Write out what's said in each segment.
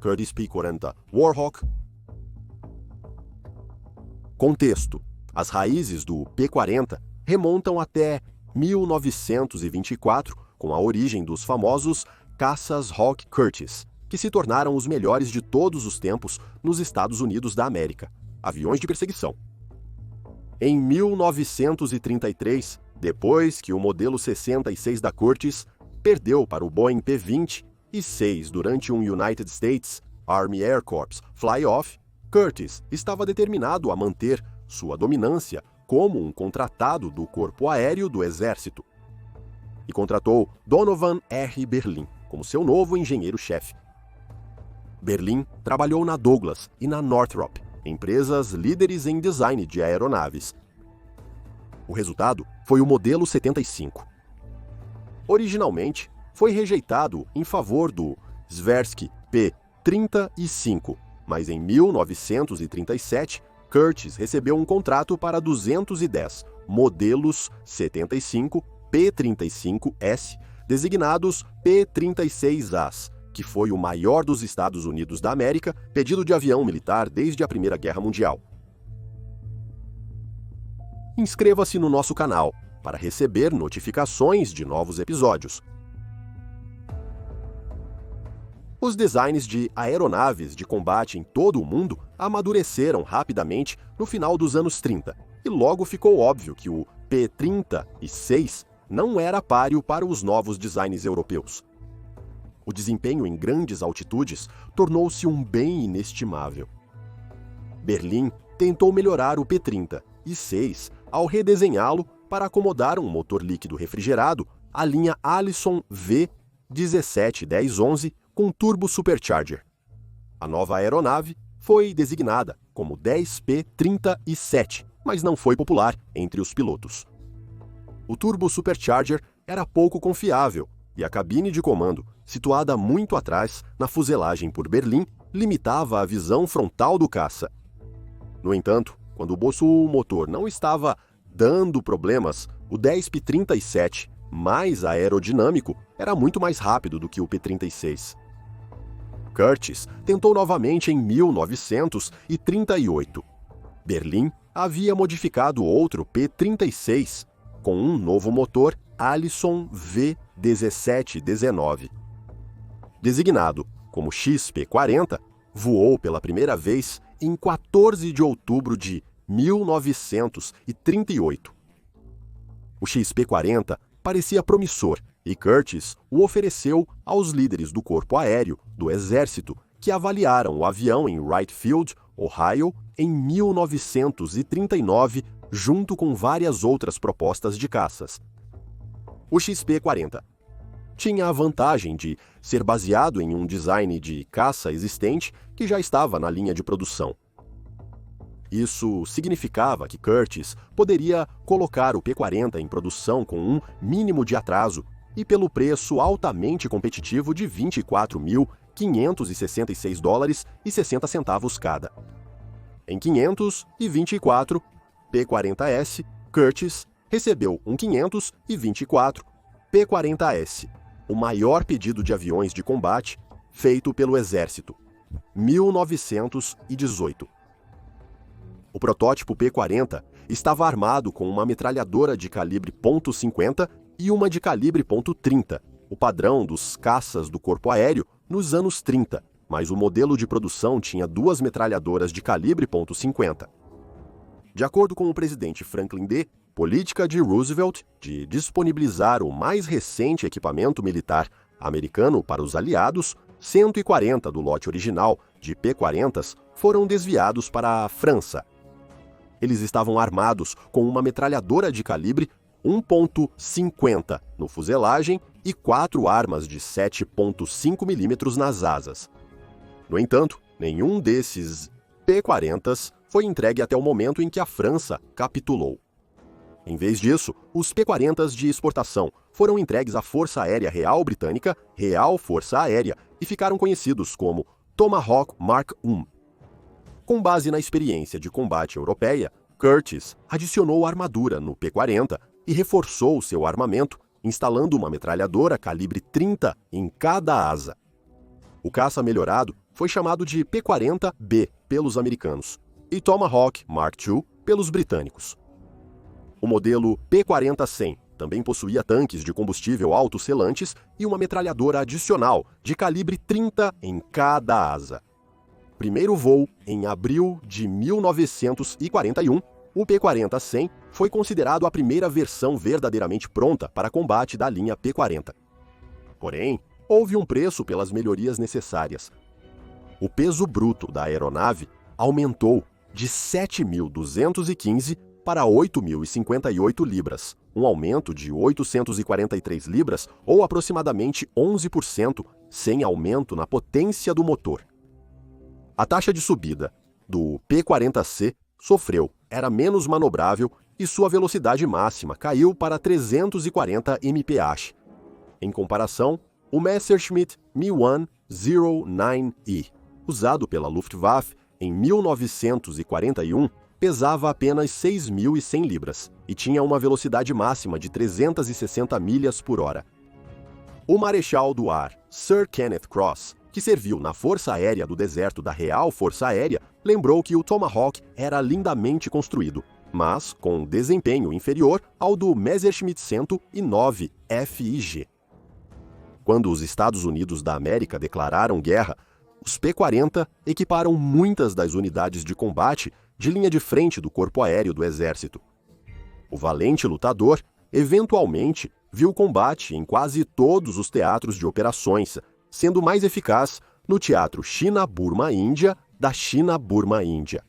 Curtiss P-40 Warhawk. Contexto: as raízes do P-40 remontam até 1924, com a origem dos famosos caças Hawk Curtiss, que se tornaram os melhores de todos os tempos nos Estados Unidos da América, aviões de perseguição. Em 1933, depois que o modelo 66 da Curtiss perdeu para o Boeing P-20 e 6 durante um United States Army Air Corps fly-off, Curtiss estava determinado a manter sua dominância como um contratado do Corpo Aéreo do Exército, e contratou Donovan R. Berlin como seu novo engenheiro-chefe. Berlin trabalhou na Douglas e na Northrop, empresas líderes em design de aeronaves. O resultado foi o modelo 75. Originalmente, foi rejeitado em favor do Swirsky P-35, mas em 1937, Curtiss recebeu um contrato para 210 modelos 75 P-35S, designados P-36As, que foi o maior dos Estados Unidos da América, pedido de avião militar desde a Primeira Guerra Mundial. Inscreva-se no nosso canal para receber notificações de novos episódios. Os designs de aeronaves de combate em todo o mundo amadureceram rapidamente no final dos anos 30, e logo ficou óbvio que o P-36 não era páreo para os novos designs europeus. O desempenho em grandes altitudes tornou-se um bem inestimável. Berlin tentou melhorar o P-36 ao redesenhá-lo para acomodar um motor líquido refrigerado, a linha Allison V171011 com turbo supercharger. A nova aeronave foi designada como 10P-37, mas não foi popular entre os pilotos. O turbo supercharger era pouco confiável e a cabine de comando, situada muito atrás na fuselagem por Berlin, limitava a visão frontal do caça. No entanto, quando o motor não estava dando problemas, o 10P-37, mais aerodinâmico, era muito mais rápido do que o P-36. Curtiss tentou novamente em 1938. Berlin havia modificado outro P-36 com um novo motor Allison V1719. Designado como XP-40, voou pela primeira vez em 14 de outubro de 1938. O XP-40 parecia promissor e Curtiss o ofereceu aos líderes do Corpo Aéreo do Exército, que avaliaram o avião em Wright Field, Ohio, em 1939, junto com várias outras propostas de caças. O XP-40 tinha a vantagem de ser baseado em um design de caça existente que já estava na linha de produção. Isso significava que Curtiss poderia colocar o P-40 em produção com um mínimo de atraso e pelo preço altamente competitivo de $24.566,60 cada. Em 524 P-40S, Curtiss recebeu um 524 P-40S, o maior pedido de aviões de combate feito pelo Exército, 1918. O protótipo P-40 estava armado com uma metralhadora de calibre .50 e uma de calibre .30, o padrão dos caças do Corpo Aéreo nos anos 30, mas o modelo de produção tinha duas metralhadoras de calibre .50. De acordo com o presidente Franklin D., política de Roosevelt de disponibilizar o mais recente equipamento militar americano para os aliados, 140 do lote original de P-40s foram desviados para a França. Eles estavam armados com uma metralhadora de calibre 1.50 no fuselagem e 4 armas de 7.5 mm nas asas. No entanto, nenhum desses P-40s foi entregue até o momento em que a França capitulou. Em vez disso, os P-40s de exportação foram entregues à Força Aérea Real Britânica, Real Força Aérea, e ficaram conhecidos como Tomahawk Mark I. Com base na experiência de combate europeia, Curtiss adicionou armadura no P-40 e reforçou seu armamento, instalando uma metralhadora calibre 30 em cada asa. O caça melhorado foi chamado de P-40B pelos americanos e Tomahawk Mark II pelos britânicos. O modelo P-40-100 também possuía tanques de combustível autosselantes e uma metralhadora adicional de calibre 30 em cada asa. Primeiro voo em abril de 1941, o P-40-100 foi considerado a primeira versão verdadeiramente pronta para combate da linha P-40. Porém, houve um preço pelas melhorias necessárias. O peso bruto da aeronave aumentou de 7.215 para 8.058 libras, um aumento de 843 libras ou aproximadamente 11%, sem aumento na potência do motor. A taxa de subida do P-40C sofreu, era menos manobrável e sua velocidade máxima caiu para 340 mph. Em comparação, o Messerschmitt Me-109E, usado pela Luftwaffe em 1941, pesava apenas 6.100 libras e tinha uma velocidade máxima de 360 milhas por hora. O marechal do ar, Sir Kenneth Cross, que serviu na Força Aérea do Deserto da Real Força Aérea, lembrou que o Tomahawk era lindamente construído, mas com desempenho inferior ao do Messerschmitt 109 FIG. Quando os Estados Unidos da América declararam guerra, os P-40 equiparam muitas das unidades de combate de linha de frente do Corpo Aéreo do Exército. O valente lutador, eventualmente, viu combate em quase todos os teatros de operações, sendo mais eficaz no Teatro China-Burma-Índia da China-Burma-Índia.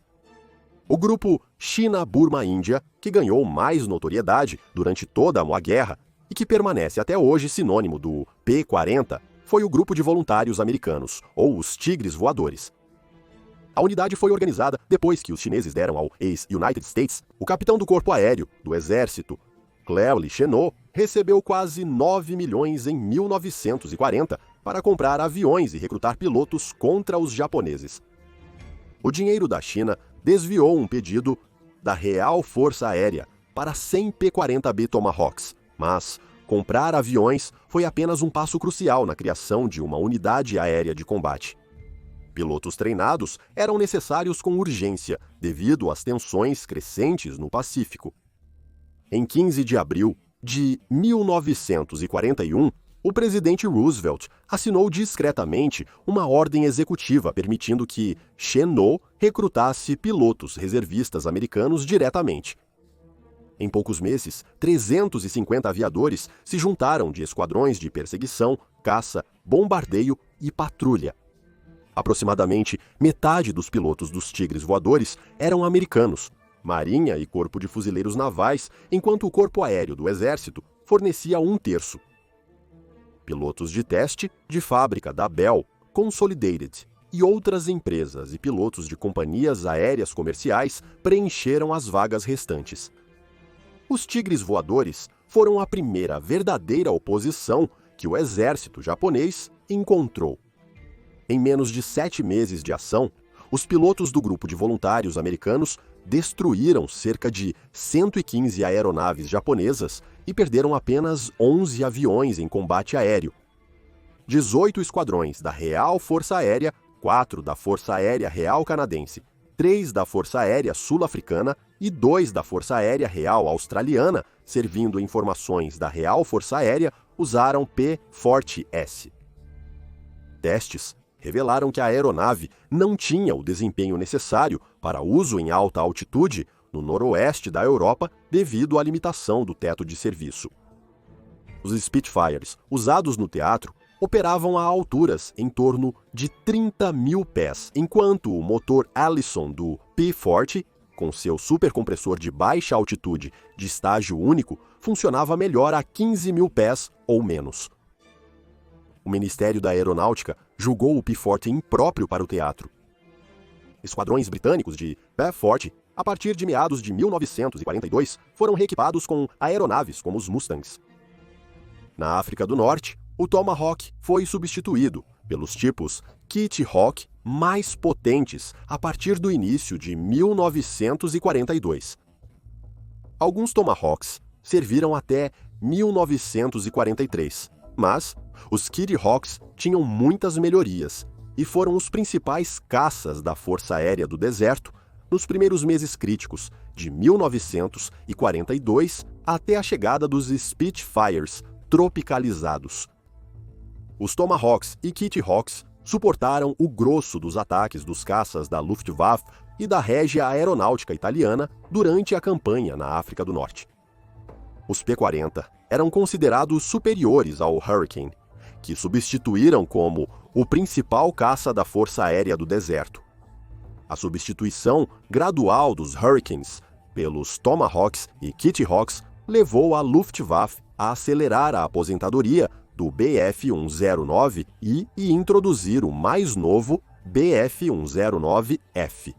O grupo China-Burma-Índia, que ganhou mais notoriedade durante toda a guerra e que permanece até hoje sinônimo do P-40, foi o Grupo de Voluntários Americanos, ou os Tigres Voadores. A unidade foi organizada depois que os chineses deram ao ex-United States. O capitão do Corpo Aéreo do Exército, Cleley Chennault, recebeu quase 9 milhões em 1940 para comprar aviões e recrutar pilotos contra os japoneses. O dinheiro da China desviou um pedido da Real Força Aérea para 100 P-40B Tomahawks, mas comprar aviões foi apenas um passo crucial na criação de uma unidade aérea de combate. Pilotos treinados eram necessários com urgência, devido às tensões crescentes no Pacífico. Em 15 de abril de 1941, o presidente Roosevelt assinou discretamente uma ordem executiva permitindo que Chennault recrutasse pilotos reservistas americanos diretamente. Em poucos meses, 350 aviadores se juntaram de esquadrões de perseguição, caça, bombardeio e patrulha. Aproximadamente metade dos pilotos dos Tigres Voadores eram americanos, Marinha e Corpo de Fuzileiros Navais, enquanto o Corpo Aéreo do Exército fornecia 1/3. Pilotos de teste de fábrica da Bell, Consolidated e outras empresas e pilotos de companhias aéreas comerciais preencheram as vagas restantes. Os Tigres Voadores foram a primeira verdadeira oposição que o exército japonês encontrou. Em menos de 7 meses de ação, os pilotos do grupo de voluntários americanos destruíram cerca de 115 aeronaves japonesas e perderam apenas 11 aviões em combate aéreo. 18 esquadrões da Real Força Aérea, 4 da Força Aérea Real Canadense, 3 da Força Aérea Sul-Africana e 2 da Força Aérea Real Australiana, servindo em formações da Real Força Aérea, usaram P-40S. Testes revelaram que a aeronave não tinha o desempenho necessário para uso em alta altitude no noroeste da Europa devido à limitação do teto de serviço. Os Spitfires, usados no teatro, operavam a alturas em torno de 30.000 pés, enquanto o motor Allison do P-40, com seu supercompressor de baixa altitude de estágio único, funcionava melhor a 15.000 pés ou menos. O Ministério da Aeronáutica julgou o P-40 impróprio para o teatro. Esquadrões britânicos de P-40, a partir de meados de 1942, foram reequipados com aeronaves como os Mustangs. Na África do Norte, o Tomahawk foi substituído pelos tipos Kitty Hawk mais potentes a partir do início de 1942. Alguns Tomahawks serviram até 1943, mas Os Kitty Hawks tinham muitas melhorias e foram os principais caças da Força Aérea do Deserto nos primeiros meses críticos de 1942 até a chegada dos Spitfires tropicalizados. Os Tomahawks e Kitty Hawks suportaram o grosso dos ataques dos caças da Luftwaffe e da Regia Aeronáutica Italiana durante a campanha na África do Norte. Os P-40 eram considerados superiores ao Hurricane, que substituíram como o principal caça da Força Aérea do Deserto. A substituição gradual dos Hurricanes pelos Tomahawks e Kitty Hawks levou a Luftwaffe a acelerar a aposentadoria do Bf-109 e introduzir o mais novo Bf-109F.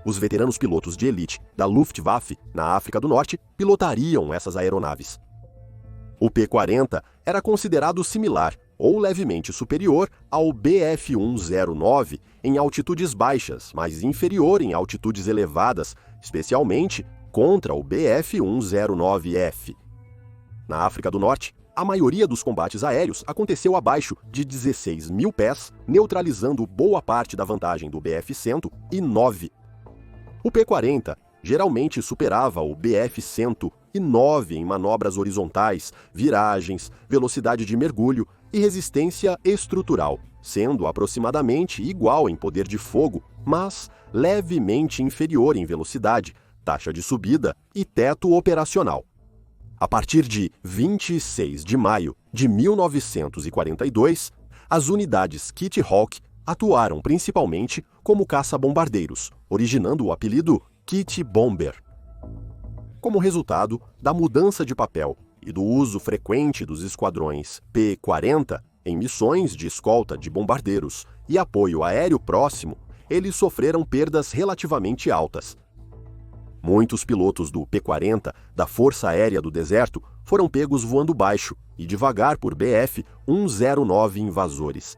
Os veteranos pilotos de elite da Luftwaffe, na África do Norte, pilotariam essas aeronaves. O P-40 era considerado similar ou levemente superior ao Bf-109 em altitudes baixas, mas inferior em altitudes elevadas, especialmente contra o Bf-109F. Na África do Norte, a maioria dos combates aéreos aconteceu abaixo de 16 mil pés, neutralizando boa parte da vantagem do Bf-109. O P-40 geralmente superava o Bf-109 em manobras horizontais, viragens, velocidade de mergulho e resistência estrutural, sendo aproximadamente igual em poder de fogo, mas levemente inferior em velocidade, taxa de subida e teto operacional. A partir de 26 de maio de 1942, as unidades Kitty Hawk atuaram principalmente como caça-bombardeiros, originando o apelido Kitty Bomber. Como resultado da mudança de papel e do uso frequente dos esquadrões P-40 em missões de escolta de bombardeiros e apoio aéreo próximo, eles sofreram perdas relativamente altas. Muitos pilotos do P-40 da Força Aérea do Deserto foram pegos voando baixo e devagar por Bf-109 invasores.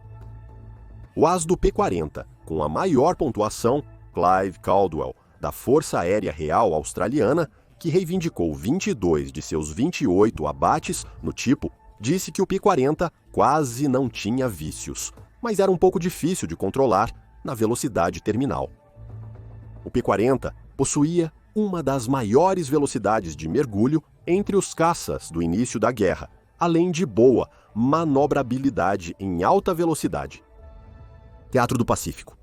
O as do P-40, com a maior pontuação, Clive Caldwell, da Força Aérea Real Australiana, que reivindicou 22 de seus 28 abates no tipo, disse que o P-40 quase não tinha vícios, mas era um pouco difícil de controlar na velocidade terminal. O P-40 possuía uma das maiores velocidades de mergulho entre os caças do início da guerra, além de boa manobrabilidade em alta velocidade. Teatro do Pacífico.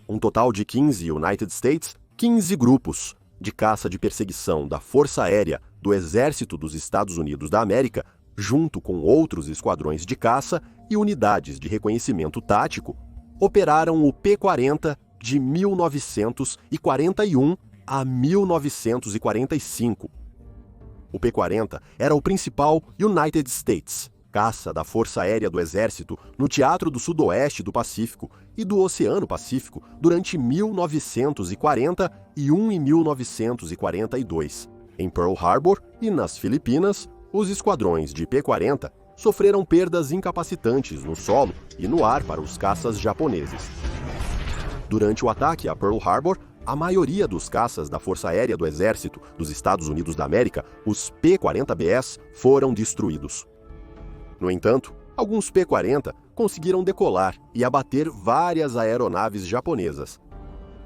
Um total de 15 United States, 15 grupos de caça de perseguição da Força Aérea do Exército dos Estados Unidos da América, junto com outros esquadrões de caça e unidades de reconhecimento tático, operaram o P-40 de 1941 a 1945. O P-40 era o principal United States caça da Força Aérea do Exército no Teatro do Sudoeste do Pacífico e do Oceano Pacífico durante 1941 e 1942. Em Pearl Harbor e nas Filipinas, os esquadrões de P-40 sofreram perdas incapacitantes no solo e no ar para os caças japoneses. Durante o ataque a Pearl Harbor, a maioria dos caças da Força Aérea do Exército dos Estados Unidos da América, os P-40Bs, foram destruídos. No entanto, alguns P-40 conseguiram decolar e abater várias aeronaves japonesas.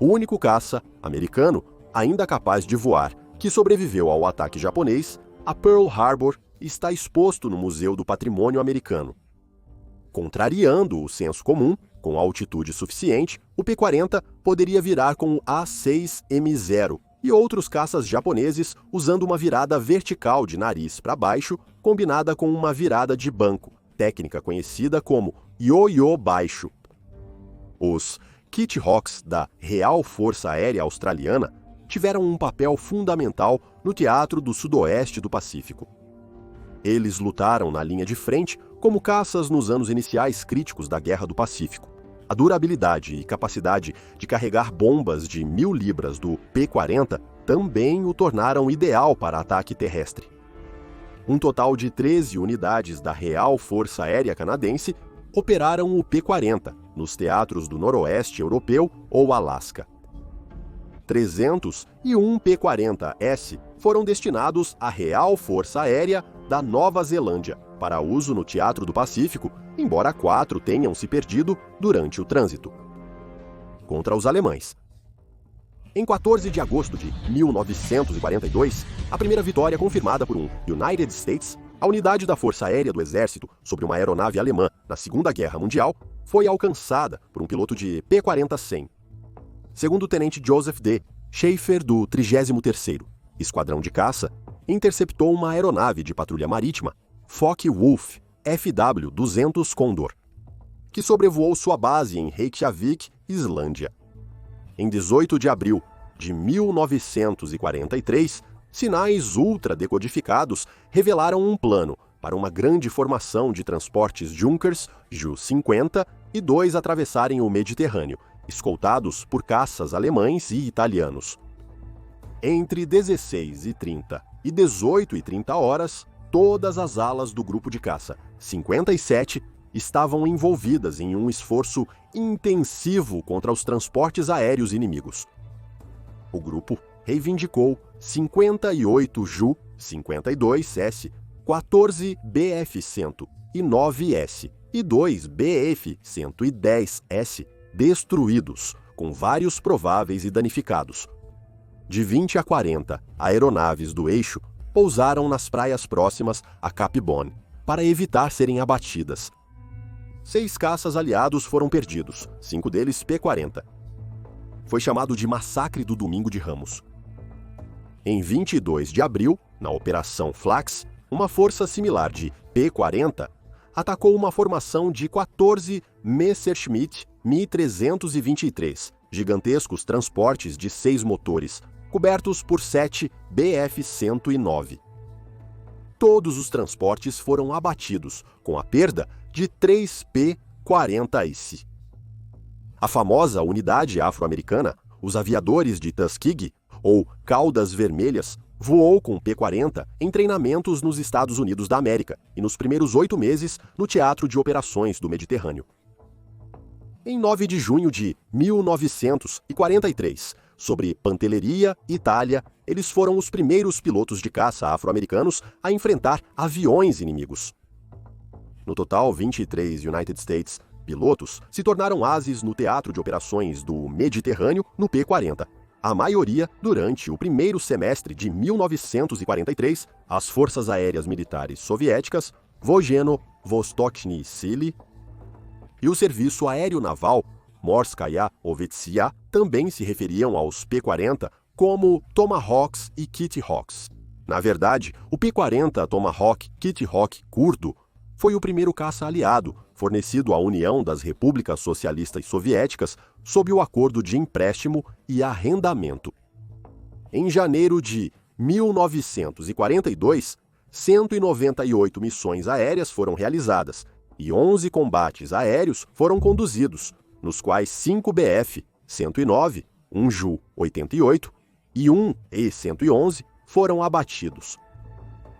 O único caça americano ainda capaz de voar que sobreviveu ao ataque japonês, a Pearl Harbor, está exposto no Museu do Patrimônio Americano. Contrariando o senso comum, com altitude suficiente, o P-40 poderia virar com o A-6M0 e outros caças japoneses usando uma virada vertical de nariz para baixo, combinada com uma virada de banco, técnica conhecida como ioiô baixo. Os Kitty Hawks da Real Força Aérea Australiana tiveram um papel fundamental no Teatro do Sudoeste do Pacífico. Eles lutaram na linha de frente como caças nos anos iniciais críticos da Guerra do Pacífico. A durabilidade e capacidade de carregar bombas de 1.000 libras do P-40 também o tornaram ideal para ataque terrestre. Um total de 13 unidades da Real Força Aérea Canadense operaram o P-40 nos teatros do Noroeste Europeu ou Alasca. 301 P-40S foram destinados à Real Força Aérea da Nova Zelândia. para uso no Teatro do Pacífico, embora 4 tenham se perdido durante o trânsito. Contra os alemães. Em 14 de agosto de 1942, a primeira vitória confirmada por um United States, a unidade da Força Aérea do Exército sobre uma aeronave alemã na Segunda Guerra Mundial, foi alcançada por um piloto de P-40-100. Segundo o tenente Joseph D. Schaefer, do 33º Esquadrão de Caça, interceptou uma aeronave de patrulha marítima, Focke-Wulf FW-200 Condor, que sobrevoou sua base em Reykjavik, Islândia. Em 18 de abril de 1943, sinais ultra-decodificados revelaram um plano para uma grande formação de transportes Junkers Ju-50 e 2 atravessarem o Mediterrâneo, escoltados por caças alemães e italianos. Entre 16h30 e 18h30, todas as alas do grupo de caça 57 estavam envolvidas em um esforço intensivo contra os transportes aéreos inimigos. O grupo reivindicou 58 Ju-52S, 14 Bf-109S e 2 Bf-110S destruídos, com vários prováveis e danificados. De 20 a 40 aeronaves do eixo pousaram nas praias próximas a Cap Bon, para evitar serem abatidas. 6 caças aliados foram perdidos, 5 deles P-40. Foi chamado de Massacre do Domingo de Ramos. Em 22 de abril, na Operação Flax, uma força similar de P-40 atacou uma formação de 14 Messerschmitt Mi-323, gigantescos transportes de 6 motores, cobertos por 7 Bf-109. Todos os transportes foram abatidos, com a perda de 3 P-40S. A famosa unidade afro-americana, os aviadores de Tuskegee, ou Caudas Vermelhas, voou com P-40 em treinamentos nos Estados Unidos da América e nos primeiros 8 meses no Teatro de Operações do Mediterrâneo. Em 9 de junho de 1943, sobre Pantelleria, Itália, eles foram os primeiros pilotos de caça afro-americanos a enfrentar aviões inimigos. No total, 23 United States pilotos se tornaram ases no Teatro de Operações do Mediterrâneo no P-40. A maioria durante o primeiro semestre de 1943, as Forças Aéreas Militares Soviéticas, Vojeno-Vostochny Sily, e o Serviço Aéreo Naval, Morskaya Ovtsia, também se referiam aos P-40 como Tomahawks e Kitty Hawks. Na verdade, o P-40 Tomahawk Kitty Hawk curto foi o primeiro caça aliado fornecido à União das Repúblicas Socialistas Soviéticas sob o acordo de empréstimo e arrendamento. Em janeiro de 1942, 198 missões aéreas foram realizadas e 11 combates aéreos foram conduzidos, nos quais 5 Bf-109, um Ju-88 e um E-111 foram abatidos.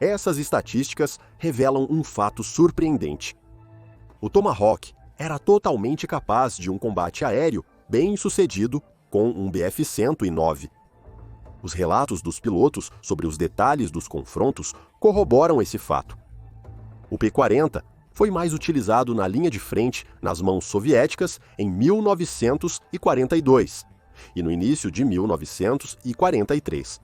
Essas estatísticas revelam um fato surpreendente. O Tomahawk era totalmente capaz de um combate aéreo bem-sucedido com um Bf-109. Os relatos dos pilotos sobre os detalhes dos confrontos corroboram esse fato. O P-40 foi mais utilizado na linha de frente nas mãos soviéticas em 1942 e no início de 1943.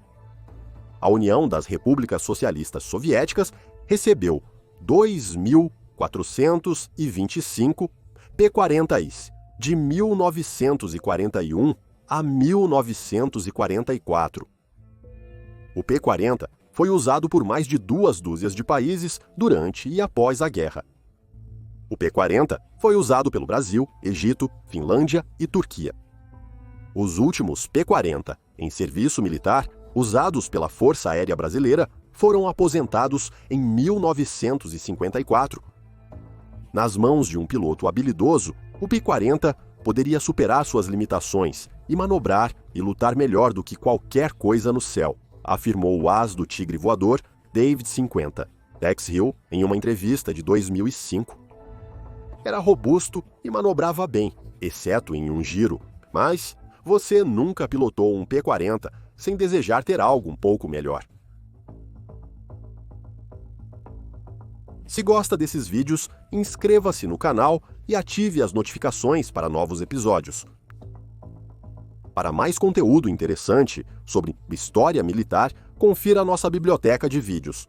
A União das Repúblicas Socialistas Soviéticas recebeu 2.425 P-40s de 1941 a 1944. O P-40 foi usado por mais de 2 dúzias de países durante e após a guerra. O P-40 foi usado pelo Brasil, Egito, Finlândia e Turquia. Os últimos P-40 em serviço militar, usados pela Força Aérea Brasileira, foram aposentados em 1954. Nas mãos de um piloto habilidoso, o P-40 poderia superar suas limitações e manobrar e lutar melhor do que qualquer coisa no céu, afirmou o as do Tigre Voador, David 50, Tex Hill, em uma entrevista de 2005. Era robusto e manobrava bem, exceto em um giro, mas você nunca pilotou um P-40 sem desejar ter algo um pouco melhor. Se gosta desses vídeos, inscreva-se no canal e ative as notificações para novos episódios. Para mais conteúdo interessante sobre história militar, confira a nossa biblioteca de vídeos.